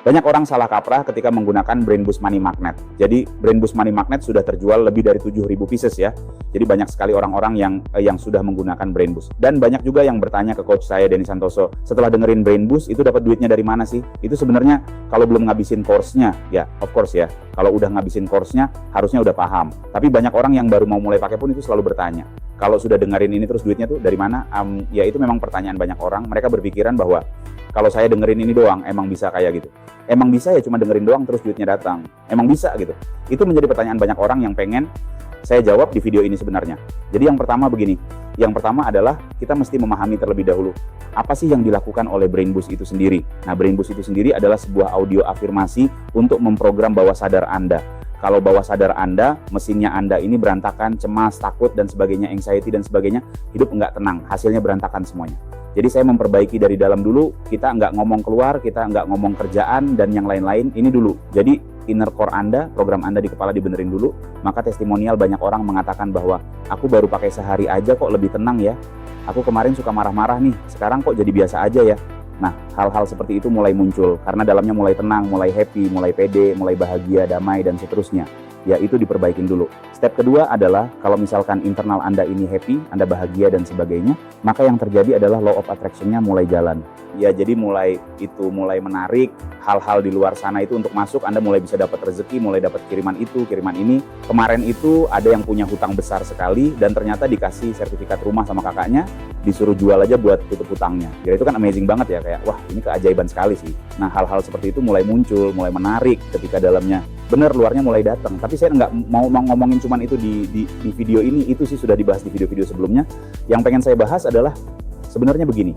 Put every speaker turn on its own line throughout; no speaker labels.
Banyak orang salah kaprah ketika menggunakan Brain Boost Money Magnet. Jadi Brain Boost Money Magnet sudah terjual lebih dari 7.000 pieces ya. Jadi banyak sekali orang-orang yang sudah menggunakan Brain Boost. Dan banyak juga yang bertanya ke coach saya Denny Santoso, setelah dengerin Brain Boost itu dapat duitnya dari mana sih? Itu sebenarnya kalau belum ngabisin course-nya, ya of course ya. Kalau udah ngabisin course-nya harusnya udah paham. Tapi banyak orang yang baru mau mulai pakai pun itu selalu bertanya, kalau sudah dengerin ini terus duitnya tuh dari mana? Ya itu memang pertanyaan banyak orang. Mereka berpikiran bahwa kalau saya dengerin ini doang, emang bisa kayak gitu. Emang bisa ya cuma dengerin doang terus duitnya datang. Emang bisa gitu. Itu menjadi pertanyaan banyak orang yang pengen saya jawab di video ini sebenarnya. Jadi yang pertama begini. Yang pertama adalah kita mesti memahami terlebih dahulu apa sih yang dilakukan oleh Brain Boost itu sendiri. Nah, Brain Boost itu sendiri adalah sebuah audio afirmasi untuk memprogram bawah sadar Anda. Kalau bawah sadar Anda, mesinnya Anda ini berantakan, cemas, takut, dan sebagainya, anxiety, dan sebagainya, hidup nggak tenang, hasilnya berantakan semuanya. Jadi saya memperbaiki dari dalam dulu, kita nggak ngomong keluar, kita nggak ngomong kerjaan, dan yang lain-lain, ini dulu. Jadi inner core Anda, program Anda di kepala dibenerin dulu, maka testimonial banyak orang mengatakan bahwa, aku baru pakai sehari aja kok lebih tenang ya, aku kemarin suka marah-marah nih, sekarang kok jadi biasa aja ya. Nah, hal-hal seperti itu mulai muncul karena dalamnya mulai tenang, mulai happy, mulai pede, mulai bahagia, damai, dan seterusnya. Ya, itu diperbaikin dulu. Step kedua adalah kalau misalkan internal Anda ini happy, Anda bahagia, dan sebagainya, maka yang terjadi adalah law of attraction-nya mulai jalan. Ya, jadi mulai menarik hal-hal di luar sana itu untuk masuk, Anda mulai bisa dapat rezeki, mulai dapat kiriman itu, kiriman ini. Kemarin itu ada yang punya hutang besar sekali dan ternyata dikasih sertifikat rumah sama kakaknya, disuruh jual aja buat tutup hutangnya. Ya itu kan amazing banget ya, kayak wah ini keajaiban sekali sih. Nah, hal-hal seperti itu mulai muncul, mulai menarik ketika dalamnya bener, luarnya mulai datang. Tapi saya nggak mau ngomongin cuman itu di video ini, itu sih sudah dibahas di video-video sebelumnya. Yang pengen saya bahas adalah sebenarnya begini,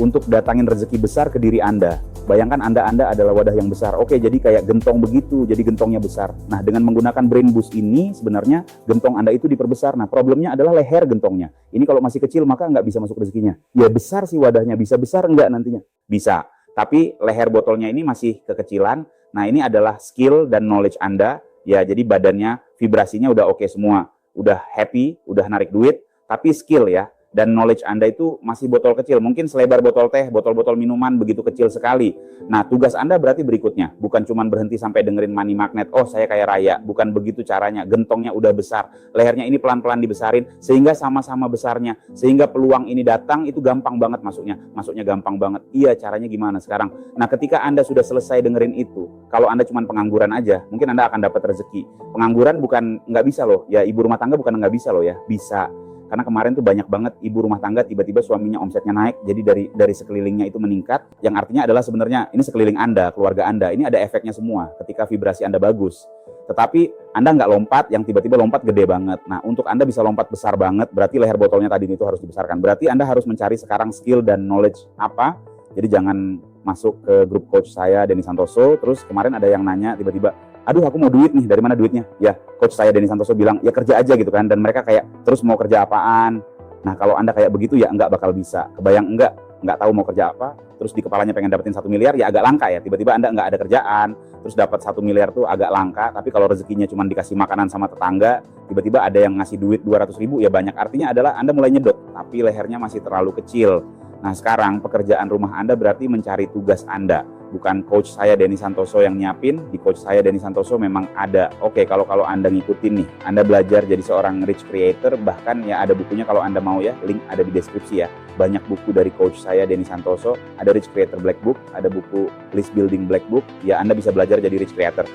untuk datangin rezeki besar ke diri Anda. Bayangkan Anda adalah wadah yang besar. Oke, jadi kayak gentong begitu, jadi gentongnya besar. Nah, dengan menggunakan Brain Boost ini, sebenarnya gentong Anda itu diperbesar. Nah, problemnya adalah leher gentongnya. Ini kalau masih kecil, maka nggak bisa masuk rezekinya. Ya, besar sih wadahnya. Bisa besar nggak nantinya? Bisa. Tapi leher botolnya ini masih kekecilan. Nah, ini adalah skill dan knowledge Anda. Ya, jadi badannya, vibrasinya udah oke semua. Udah happy, udah narik duit. Tapi skill ya. Dan knowledge Anda itu masih botol kecil, mungkin selebar botol teh, botol-botol minuman, begitu kecil sekali. Nah, tugas Anda berarti berikutnya, bukan cuma berhenti sampai dengerin money magnet, oh saya kaya raya, bukan begitu caranya, gentongnya udah besar, lehernya ini pelan-pelan dibesarin, sehingga sama-sama besarnya, sehingga peluang ini datang, itu gampang banget masuknya gampang banget. Iya, caranya gimana sekarang? Nah, ketika Anda sudah selesai dengerin itu, kalau Anda cuma pengangguran aja, mungkin Anda akan dapat rezeki. Pengangguran bukan nggak bisa loh, ya ibu rumah tangga bukan nggak bisa loh ya, bisa. Karena kemarin tuh banyak banget ibu rumah tangga tiba-tiba suaminya omsetnya naik, jadi dari sekelilingnya itu meningkat, yang artinya adalah sebenarnya ini sekeliling Anda, keluarga Anda, ini ada efeknya semua ketika vibrasi Anda bagus. Tetapi Anda nggak lompat, yang tiba-tiba lompat gede banget. Nah, untuk Anda bisa lompat besar banget, berarti leher botolnya tadi itu harus dibesarkan. Berarti Anda harus mencari sekarang skill dan knowledge apa. Jadi jangan masuk ke grup coach saya, Denny Santoso, terus kemarin ada yang nanya tiba-tiba, aduh aku mau duit nih, dari mana duitnya? Ya, coach saya Denny Santoso bilang, ya kerja aja gitu kan. Dan mereka kayak, terus mau kerja apaan? Nah, kalau Anda kayak begitu ya nggak bakal bisa. Kebayang nggak tahu mau kerja apa, terus di kepalanya pengen dapetin 1 miliar, ya agak langka ya. Tiba-tiba Anda nggak ada kerjaan, terus dapat 1 miliar tuh agak langka. Tapi kalau rezekinya cuma dikasih makanan sama tetangga, tiba-tiba ada yang ngasih duit 200.000, ya banyak. Artinya adalah Anda mulai nyedot, tapi lehernya masih terlalu kecil. Nah, sekarang pekerjaan rumah Anda berarti mencari tugas Anda. Bukan coach saya Denny Santoso yang nyiapin, di coach saya Denny Santoso memang ada. Oke, kalau Anda ngikutin nih, Anda belajar jadi seorang rich creator, bahkan ya ada bukunya kalau Anda mau ya, link ada di deskripsi ya. Banyak buku dari coach saya Denny Santoso, ada Rich Creator Black Book, ada buku List Building Black Book, ya Anda bisa belajar jadi rich creator.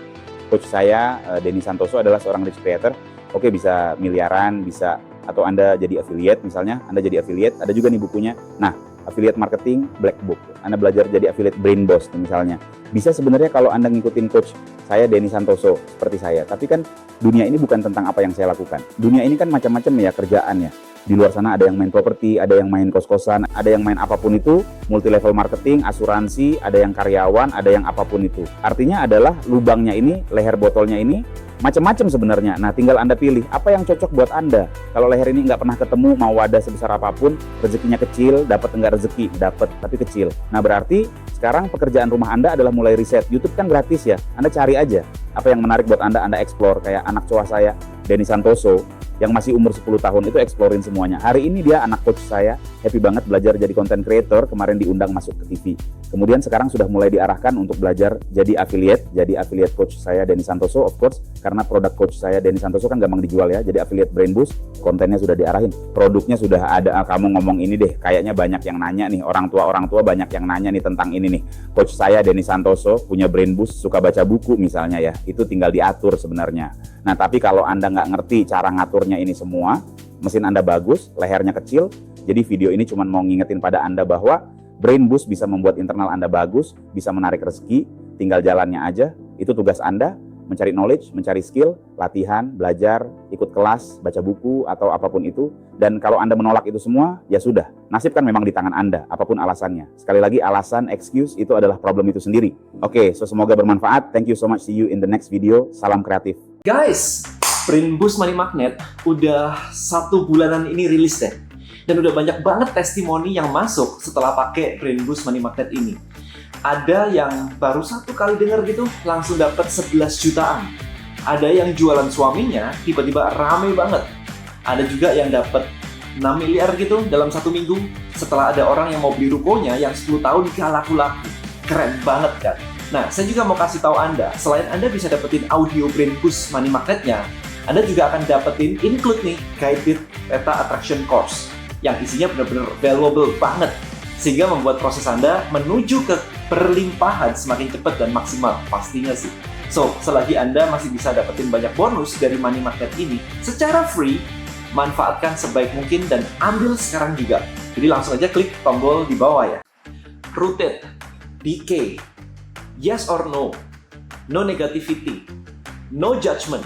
Coach saya Denny Santoso adalah seorang rich creator. Oke, bisa miliaran, bisa, atau Anda jadi affiliate misalnya, Anda jadi affiliate, ada juga nih bukunya. Nah, affiliate marketing Black Book, Anda belajar jadi affiliate brain boss misalnya. Bisa sebenarnya kalau Anda ngikutin coach saya Denny Santoso seperti saya. Tapi kan dunia ini bukan tentang apa yang saya lakukan. Dunia ini kan macam-macam ya kerjaannya. Di luar sana ada yang main properti, ada yang main kos-kosan, ada yang main apapun itu, multi level marketing, asuransi, ada yang karyawan, ada yang apapun itu. Artinya adalah lubangnya ini, leher botolnya ini macam-macam sebenarnya. Nah, tinggal Anda pilih apa yang cocok buat Anda. Kalau leher ini nggak pernah ketemu, mau wadah sebesar apapun, rezekinya kecil, dapat enggak rezeki, dapat tapi kecil. Nah, berarti sekarang pekerjaan rumah Anda adalah mulai riset. YouTube kan gratis ya, Anda cari aja apa yang menarik buat Anda explore. Kayak anak cowok saya, Denny Santoso, yang masih umur 10 tahun itu explorein semuanya. Hari ini dia anak coach saya, happy banget belajar jadi content creator, kemarin diundang masuk ke TV. Kemudian sekarang sudah mulai diarahkan untuk belajar jadi affiliate coach saya Denny Santoso, of course, karena produk coach saya Denny Santoso kan gampang dijual ya, jadi affiliate Brain Boost, kontennya sudah diarahin, produknya sudah ada. Kamu ngomong ini deh, kayaknya banyak yang nanya nih, orang tua banyak yang nanya nih tentang ini nih. Coach saya Denny Santoso punya Brain Boost, suka baca buku misalnya ya, itu tinggal diatur sebenarnya. Nah tapi kalau Anda nggak ngerti cara ngaturnya ini semua, mesin Anda bagus, lehernya kecil, jadi video ini cuma mau ngingetin pada Anda bahwa Brain Boost bisa membuat internal Anda bagus, bisa menarik rezeki, tinggal jalannya aja. Itu tugas Anda, mencari knowledge, mencari skill, latihan, belajar, ikut kelas, baca buku, atau apapun itu. Dan kalau Anda menolak itu semua, ya sudah. Nasib kan memang di tangan Anda, apapun alasannya. Sekali lagi, alasan, excuse, itu adalah problem itu sendiri. Oke, so semoga bermanfaat. Thank you so much. See you in the next video. Salam kreatif.
Guys, Brain Boost Money Magnet udah 1 bulanan ini rilis deh. Dan udah banyak banget testimoni yang masuk setelah pakai Brain Boost Money Magnet ini. Ada yang baru 1 kali denger gitu, langsung dapat 11 jutaan. Ada yang jualan suaminya, tiba-tiba rame banget. Ada juga yang dapat 6 miliar gitu dalam 1 minggu, setelah ada orang yang mau beli rukonya yang 10 tahun gak laku-laku. Keren banget kan? Nah, saya juga mau kasih tahu Anda, selain Anda bisa dapetin audio Brain Boost Money Magnet-nya, Anda juga akan dapetin include nih, Guided Theta Attraction Course, yang isinya benar-benar valuable banget, sehingga membuat proses Anda menuju ke perlimpahan semakin cepat dan maksimal, pastinya sih. So, selagi Anda masih bisa dapetin banyak bonus dari Money Magnet ini secara free, manfaatkan sebaik mungkin dan ambil sekarang juga. Jadi langsung aja klik tombol di bawah ya. Rooted, DK, yes or no, no negativity, no judgment.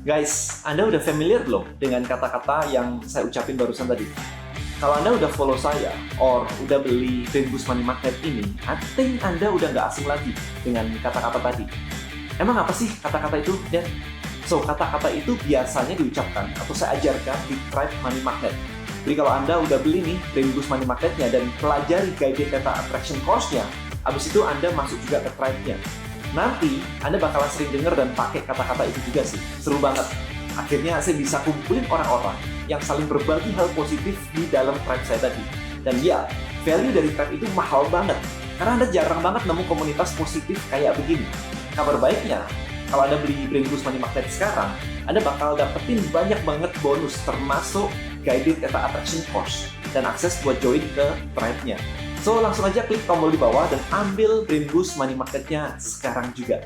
Guys, Anda udah familiar belum dengan kata-kata yang saya ucapin barusan tadi? Kalau Anda udah follow saya, or udah beli Brain Boost Money Magnet ini, I think Anda udah nggak asing lagi dengan kata-kata tadi. Emang apa sih kata-kata itu, Dan? So, kata-kata itu biasanya diucapkan atau saya ajarkan di Tribe Money Magnet. Jadi kalau Anda udah beli nih Brain Boost Money Magnet-nya dan pelajari Guided Theta Attraction Course-nya, abis itu Anda masuk juga ke Tribe-nya. Nanti Anda bakalan sering denger dan pakai kata-kata itu juga sih. Seru banget. Akhirnya saya bisa kumpulin orang-orang yang saling berbagi hal positif di dalam tribe saya tadi. Dan ya, value dari tribe itu mahal banget. Karena Anda jarang banget nemu komunitas positif kayak begini. Kabar baiknya, kalau Anda beli Brain Boost Money Magnet sekarang, Anda bakal dapetin banyak banget bonus, termasuk Guided Theta Attraction Course dan akses buat join ke tribe-nya. So, langsung aja klik tombol di bawah dan ambil Brain Boost Money Magnet-nya sekarang juga.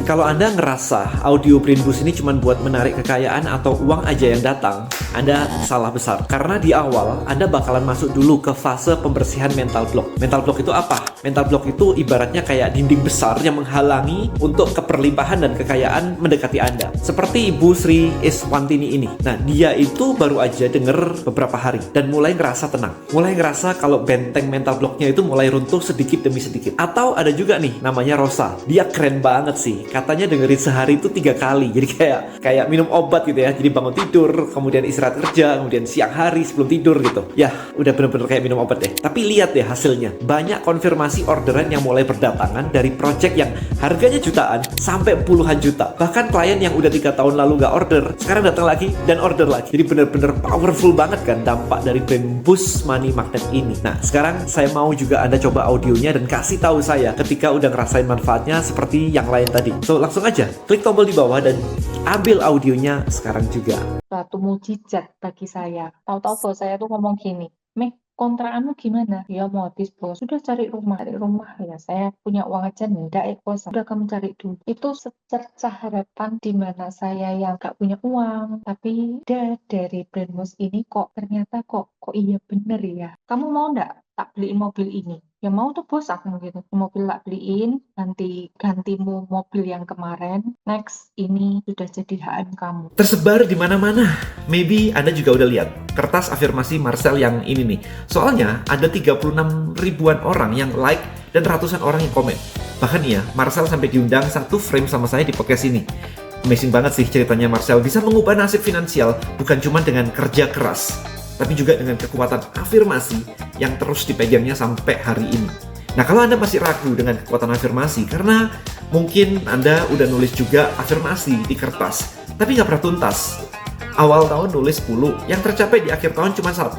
Kalau Anda ngerasa audio Brain Boost ini cuma buat menarik kekayaan atau uang aja yang datang, Anda salah besar. Karena di awal, Anda bakalan masuk dulu ke fase pembersihan mental block. Mental block itu apa? Mental block itu ibaratnya kayak dinding besar yang menghalangi untuk keperlimpahan dan kekayaan mendekati Anda. Seperti Ibu Sri Iswantini ini. Nah, dia itu baru aja denger beberapa hari dan mulai ngerasa tenang. Mulai ngerasa kalau benteng mental blocknya itu mulai runtuh sedikit demi sedikit. Atau ada juga nih, namanya Rosa. Dia keren banget sih. Katanya dengerin sehari itu 3 kali. Jadi kayak minum obat gitu ya. Jadi bangun tidur, kemudian istirahat kerja, kemudian siang hari sebelum tidur gitu. Ya, udah bener-bener kayak minum obat deh. Tapi lihat deh hasilnya. Banyak konfirmasi orderan yang mulai berdatangan dari project yang harganya jutaan sampai puluhan juta. Bahkan klien yang udah 3 tahun lalu nggak order, sekarang datang lagi dan order lagi. Jadi bener-bener powerful banget kan dampak dari Brain Boost Money Magnet ini. Nah, sekarang saya mau juga Anda coba audionya dan kasih tahu saya ketika udah ngerasain manfaatnya seperti yang lain tadi. So, langsung aja klik tombol di bawah dan ambil audionya sekarang juga.
Suatu mujizat bagi saya. Tahu-tahu bos saya tuh ngomong gini, Meh, kontrakanmu gimana? Ya mau habis bos. Sudah cari rumah ya. Saya punya uang aja enggak bos. Sudah kamu cari dulu. Itu secercah harapan di mana saya yang gak punya uang, tapi dari Brain Boost ini kok ternyata kok iya bener ya. Kamu mau ndak tak beliin mobil ini? Ya mau tuh bos, aku gitu. Mobil tak beliin, gantimu mobil yang kemarin. Next, ini sudah jadi HM kamu.
Tersebar di mana-mana. Maybe Anda juga udah lihat kertas afirmasi Marcel yang ini nih. Soalnya ada 36 ribuan orang yang like dan ratusan orang yang komen. Bahkan ya, Marcel sampai diundang 1 frame sama saya di podcast ini. Amazing banget sih ceritanya Marcel bisa mengubah nasib finansial bukan cuma dengan kerja keras, tapi juga dengan kekuatan afirmasi yang terus dipegangnya sampai hari ini. Nah, kalau Anda masih ragu dengan kekuatan afirmasi, karena mungkin Anda udah nulis juga afirmasi di kertas, tapi nggak pernah tuntas. Awal tahun nulis 10, yang tercapai di akhir tahun cuma 1.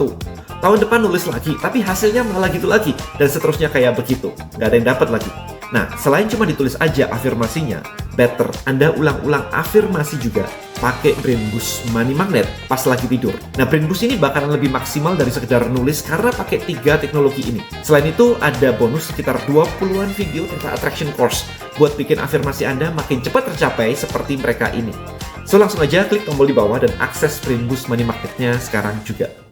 Tahun depan nulis lagi, tapi hasilnya malah gitu lagi. Dan seterusnya kayak begitu. Nggak ada yang dapat lagi. Nah, selain cuma ditulis aja afirmasinya, better Anda ulang-ulang afirmasi juga pakai Brain Boost Money Magnet pas lagi tidur. Nah, Brain Boost ini bakalan lebih maksimal dari sekedar nulis karena pakai 3 teknologi ini. Selain itu, ada bonus sekitar 20-an video tentang attraction course buat bikin afirmasi Anda makin cepat tercapai seperti mereka ini. So, langsung aja klik tombol di bawah dan akses Brain Boost Money Magnet-nya sekarang juga.